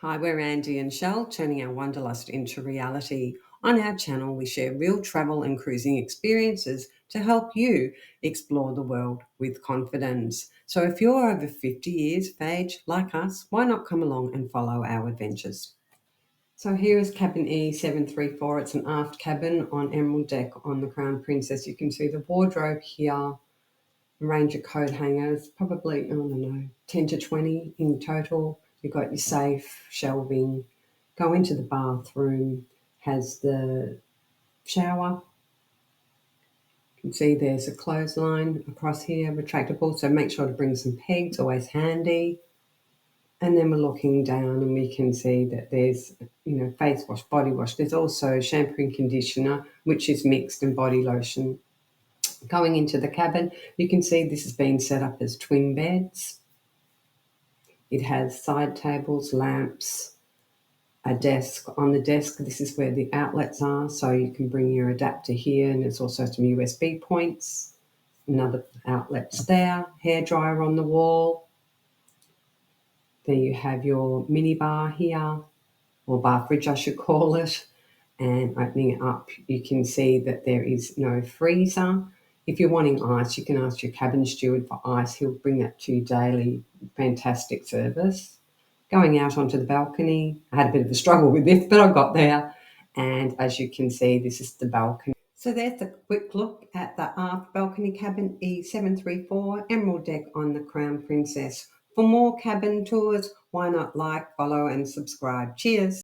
Hi, we're Andy and Shell, turning our wanderlust into reality. On our channel, we share real travel and cruising experiences to help you explore the world with confidence. So if you're over 50 years of age, like us, why not come along and follow our adventures? So here is cabin E734. It's an aft cabin on Emerald Deck on the Crown Princess. You can see the wardrobe here, a range of coat hangers, probably, I don't know, 10 to 20 in total. You've got your safe, shelving. Go into the bathroom, has the shower. You can see there's a clothesline across here, retractable, so make sure to bring some pegs, always handy. And then we're looking down and we can see that there's, face wash, body wash. There's also shampoo and conditioner, which is mixed, and body lotion. Going into the cabin, you can see this has been set up as twin beds. It has side tables, lamps, a desk. On the desk, this is where the outlets are, so you can bring your adapter here, and there's also some USB points. Another outlet's there, hairdryer on the wall. There you have your mini bar here, or bar fridge I should call it. And opening it up, you can see that there is no freezer. If you're wanting ice, you can ask your cabin steward for ice. He'll bring that to you daily. Fantastic service. Going out onto the balcony, I had a bit of a struggle with this, but I got there. And as you can see, this is the balcony. So there's a quick look at the Aft Balcony Cabin E734 Emerald Deck on the Crown Princess. For more cabin tours, why not like, follow and subscribe. Cheers.